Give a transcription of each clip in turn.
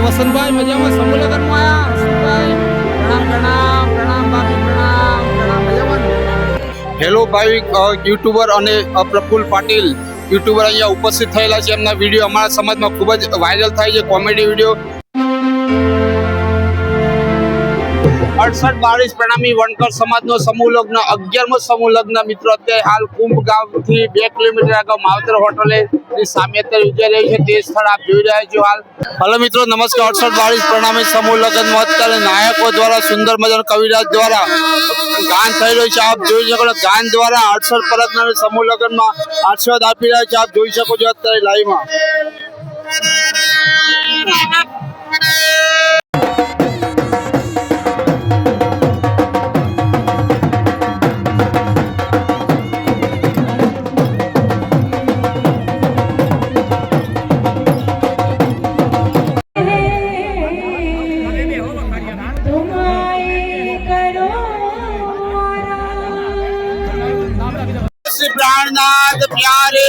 વસંતભાઈ મજામાં સમૂહ લગ્નમાં આયા? વસંતભાઈ પ્રણામ પ્રણામ પ્રણામ બાપી પ્રણામ પ્રણામ મજામાં? હેલો ભાઈ યુટ્યુબર અને પ્રફુલ્લ પાટીલ યુટ્યુબર અહીંયા ઉપસ્થિત થયેલા છે. એમના વિડીયો અમારા સમાજમાં ખૂબ જ વાયરલ થાય છે, કોમેડી વિડીયો. 68 પ્રણામી વણકર સમાજનો સમૂહ લગ્ન 11મો સમૂહ લગ્ન મિત્રો અત્યારે હાલ કુંભ ગામથી 2 કિલોમીટર આગળ માવતર હોટલે સામે અત્યારે યોજાઈ રહ્યું છે. તે સ્થળ આપ જોઈ રહ્યા છો હાલ. હલો મિત્રો નમસ્કાર. 68 પ્રણામી સમૂહ લગ્નમાં અત્યારે નાયકો દ્વારા સુંદર મજાના કવિરાજ દ્વારા ગાન થઈ રહ્યું છે. આપ જોઈ શકો ગાન દ્વારા 68 પરગના સમૂહ લગ્નમાં આશીર્વાદ આપી રહ્યા છે. આપ જોઈ શકો છો અત્યારે લાઈવમાં. પ્રાણનાથ પ્યારે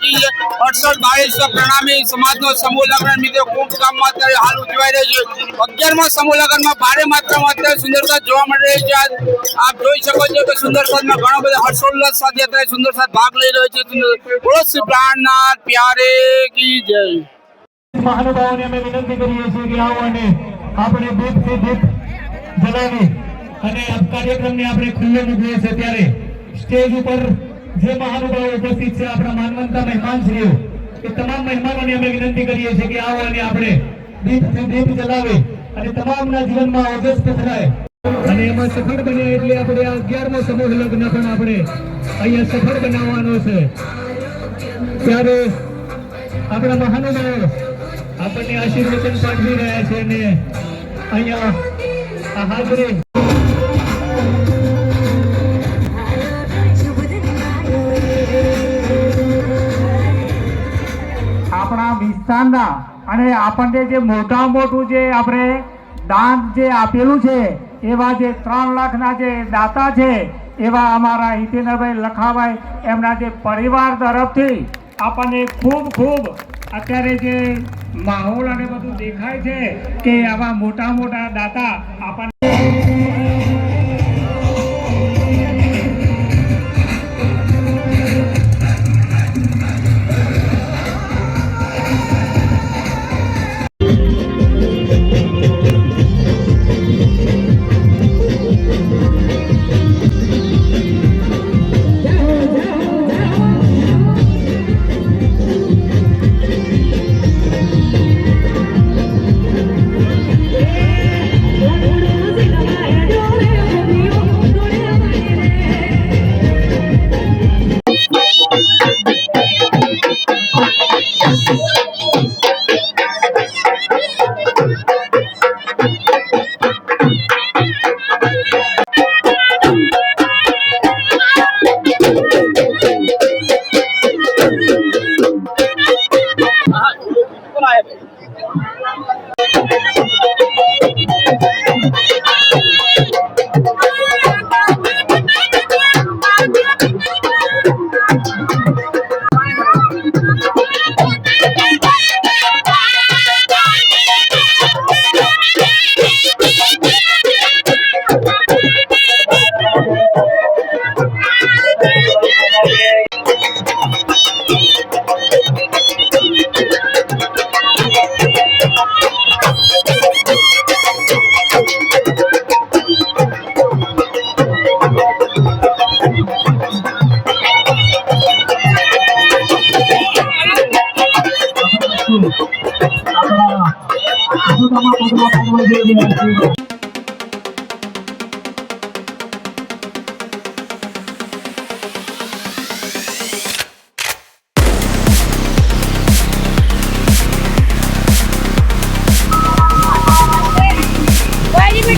કી 68 પ્રણામી સમાજનો સમૂહ લગ્ન મિત્રો કુંભ ગામમાં અત્યારે હાલ ઉજવાઈ રહ્યો છે. 11મા સમૂહ લગ્નમાં ભારે માત્રામાં અત્યારે સુંદરતા જોવા મળી રહી છે. આપ જોઈ શકો છો કે સુંદરતામાં ઘણો બધો હર્ષોલ્લાસ સાથે અત્યારે સુંદરતા ભાગ લઈ રહ્યો છે. બોલો શ્રી પ્રાણનાથ પ્યારે કી જય. મહાનુભાવોને અમે વિનંતી કરીએ છીએ કે આવો અને આપણે દીપથી દીપ જલાવી અને આ કાર્યક્રમને આપણે ખુલ્લો મૂકીએ છીએ. ત્યારે સ્ટેજ ઉપર જે મહાનુભાવો ઉપસ્થિત છે, આપણા માનવંતા મહેમાનશ્રીઓ, એ તમામ મહેમાનોને અમે વિનંતી કરીએ છીએ કે આવો અને આપણે દીપથી દીપ જલાવે અને તમામના જીવનમાં ઓજસ પથરાય અને એમાં સફળ બને. એટલે આપણે આ 11મો સમૂહ લગ્ન પણ આપણે અહીંયા સફળ બનાવવાનો છે. ત્યારે આપણા મહાનુભાવો આપણને આશીર્વચન પાઠવી રહ્યા છે અને અહીંયા આ હાજરી આપણા વિસ્તારના અને આપણને જે મોટા મોટું જે આપણે દાન જે આપેલું છે એવા જે 3 લાખના જે દાતા છે એવા અમારા હિતેન્દ્રભાઈ લખાભાઈ એમના જે પરિવાર તરફથી આપણને ખૂબ ખૂબ અત્યારે જે માહોલ અને બધું દેખાય છે કે આવા મોટા મોટા દાતા આપણને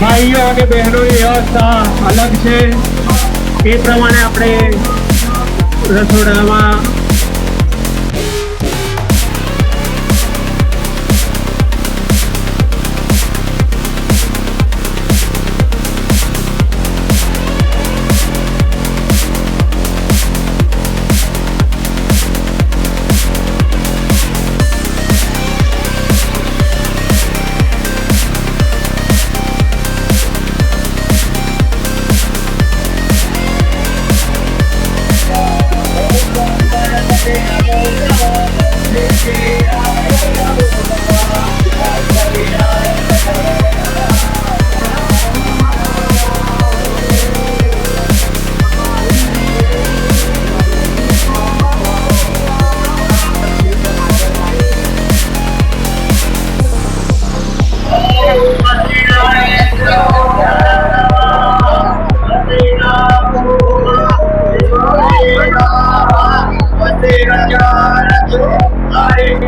ભાઈઓ અને બહેનોની વ્યવસ્થા અલગ છે. એ પ્રમાણે આપણે રસોડામાં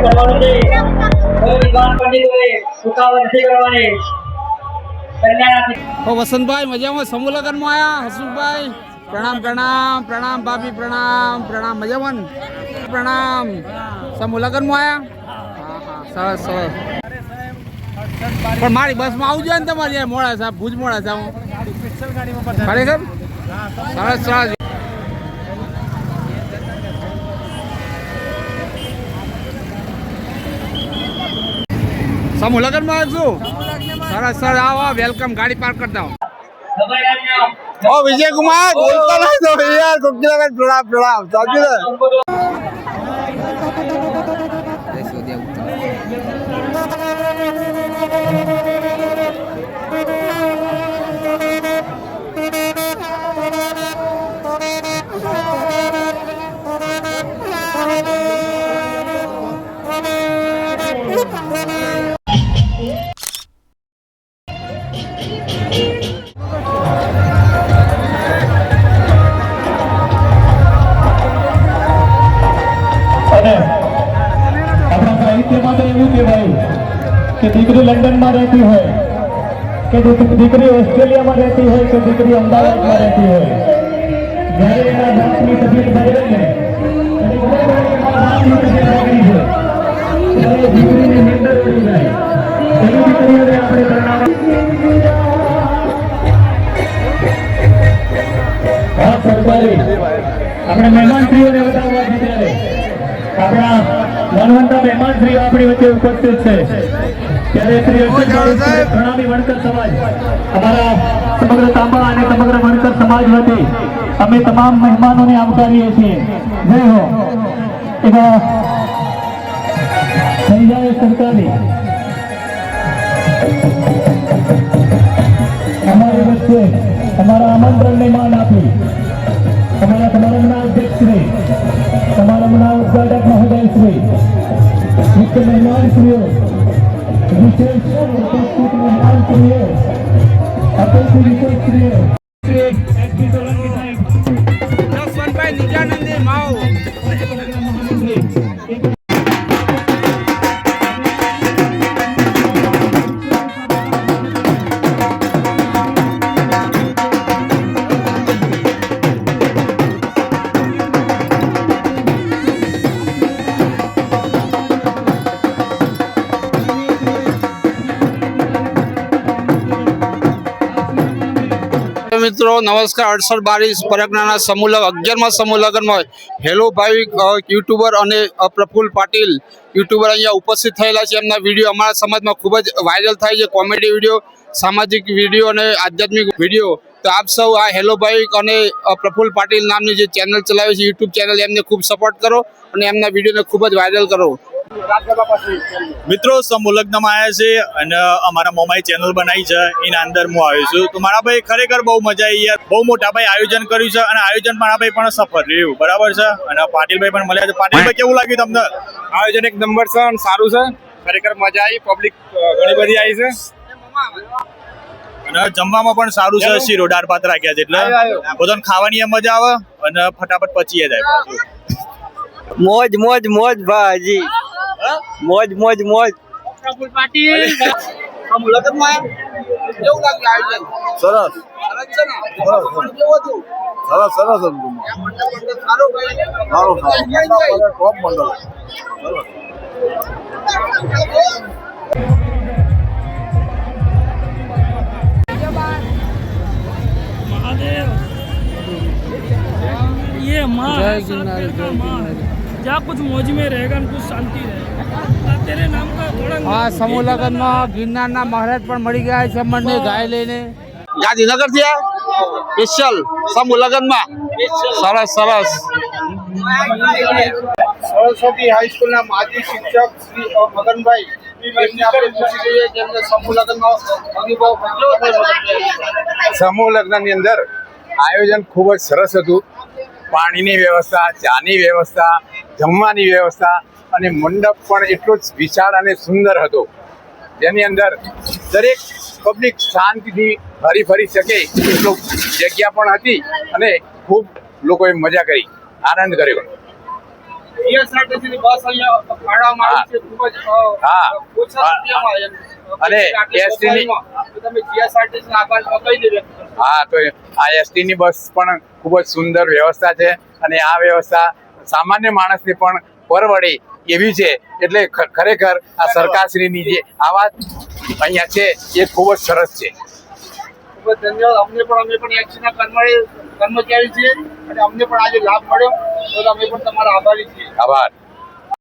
કરવાનું છે. કોઈ વિદ્વાન પંડિતોએ ઉતાવળ નથી કરવાની. કન્યાના ઓ વસંતભાઈ મજામાં સમૂહ લગ્નમાં આયા હસુભાઈ પ્રણામ પ્રણામ પ્રણામ ભાભી પ્રણામ પ્રણામ મજામાં ને? પ્રણામ સમૂહ લગ્નમાં આયા હા સરસ સરસ પણ મારી બસમાં આવજો ને તમારે યાર મોડાસા ભુજ મોડાસા ખરેખર સરસ સરસ સમૂહ લગ્નમાં આવશું સરસ સરસ આવો વેલકમ ગાડી પાર્ક કરી દો ઓ વિજય કુમાર બોલતો નહીં તો યાર કોકલા કે પ્રણામ પ્રણામ સાચું ને અને આપણા સાહિત્યમાં તો એવું કહેવાય કે દીકરી લંડનમાં રહેતી હોય કે દીકરી ઓસ્ટ્રેલિયામાં રહેતી હોય કે દીકરી અમદાવાદમાં રહેતી હોય જ્યારે એના દાંતની તકલીફ બગડે ને અને દાંતની તકલીફ બગડી છે ત્યારે દીકરીની નિંદર ઉડી જાય એવી દીકરીઓને આપણે હા સરકારી આપણે મહેમાનશ્રીઓને બતાવવા છે ત્યારે આપણા માનવંતા મહેમાનશ્રીઓ આપણી વચ્ચે ઉપસ્થિત છે ત્યારે શ્રી અર્જુનભાઈ પ્રણામી વણકર સમાજ અમારા સમગ્ર તાંબા અને સમગ્ર વણકર સમાજ વતી અમે તમામ મહેમાનોને આવકારીએ છીએ જય હો એવા સંજય સરકારી અમારી વચ્ચે અમારા આમંત્રણને માન આપી અમારા સમારંભના અધ્યક્ષશ્રી સમારંભના ઉદ્ઘાટક મહોદયશ્રી મુખ્ય મહેમાનશ્રીઓ વિશેષ ઉપસ્થિત મહેમાનશ્રીઓ અતિથિ વિશેષશ્રીઓ જસવંતભાઈ નિત્યાનંદી માઓ મિત્રો નમસ્કાર 68 પરગણાના સમૂહ લગ્ન 11મા સમૂહ લગ્નમાં હેલો ભાઈ યુટ્યુબર અને પ્રફુલ્લ પાટીલ યુટ્યુબર અહીંયા ઉપસ્થિત થયેલા છે એમના વિડીયો અમારા સમાજમાં ખૂબ જ વાયરલ થાય છે કોમેડી વિડીયો સામાજિક વિડીયો અને આધ્યાત્મિક વિડીયો તો આપ સૌ આ હેલો ભાઈ અને પ્રફુલ્લ પાટીલ નામની જે ચેનલ ચલાવે છે યુટ્યુબ ચેનલ એમને ખૂબ સપોર્ટ કરો અને એમના વિડીયોને ખૂબ જ વાયરલ કરો મિત્રો સમૂહ લગ્નમાં આવ્યા છે અને અમારા મોમાઈ ચેનલ બનાવી છે એના અંદર હું આવ્યો છું તો મારા ભાઈ ખરેખર બહુ મજા આવી યાર બહુ મોટા ભાઈ આયોજન કર્યું છે અને આયોજન મારા ભાઈ પણ સફળ રહ્યું બરાબર છે અને પાટીલભાઈ પણ મળ્યા છે પાટીલભાઈ કેવું લાગ્યું તમને આયોજન એક નંબર છે અને સારું છે ખરેખર મજા આવી પબ્લિક ઘણી બધી આવી છે અને જમવામાં પણ સારું છે શીરો દાળ ભાત રાખ્યા છે એટલે બધાને ખાવાની મજા આવે અને ફટાફટ પચી જાય પાછું મોજ મોજ મોજ ભાજી મોજ મોજ મોજ પ્રફુલ્લ પાટીલ સમૂહ લગ્નમાં કેવું લાગ્યું આયોજન સરસ સરસ છે ને કેવું હતું સરસ સરસ સારું ભાઈ સારું ટોપ મંડળ ये माँ है साथ का माँ है जहाँ कुछ मौज में रहेगा और कुछ शांति रहेगा तेरे नाम का घोड़ा હા સમૂહ લગ્નમાં ગિરનારના મહારાજ પણ મળી ગયા છે અમને ગાય લઈને ગાંધીનગર થી આ સ્પેશિયલ સમૂહ લગ્નમાં સરસ સરસ સરસ્વતી હાઈસ્કૂલના માજી શિક્ષક શ્રી મગનભાઈ એમને આપણે પૂછી જોઈએ કે એમને સમૂહ લગ્નનો અનુભવ કેવો થયો સમૂહ લગ્નની અંદર આયોજન ખૂબ જ સરસ હતું પાણીની વ્યવસ્થા ચાની વ્યવસ્થા જમવાની વ્યવસ્થા અને મંડપ પણ એટલો જ વિશાળ અને સુંદર હતો જેની અંદર દરેક પબ્લિક શાંતિથી હરી ફરી શકે એટલો જગ્યા પણ હતી અને ખૂબ લોકોએ મજા કરી આનંદ કર્યો GSRTC ની બસ અહીંયા ફાળવવામાં આવી છે ખૂબ જ હા. ઓછા રૂપિયામાં એમ. અને આટલી ST ની- સફાઈમાં તો તમે GSRTC ના આભાર કઈ દે વ્યક્ત કરશો? હા, તો આ એસટી ની બસ પણ ખૂબ જ સુંદર વ્યવસ્થા છે અને આ વ્યવસ્થા સામાન્ય માણસને પણ પરવડે એવી છે. એટલે ખરેખર આ સરકારશ્રીની જે આવાજ અહીંયા છે એ ખૂબ જ સરસ છે. ખૂબ જ ધન્યવાદ. અમે પણ એક્સના કર્મચારી છીએ અને અમને પણ આજે લાભ મળ્યો તો અમે પણ તમારા આભારી છીએ. આભાર.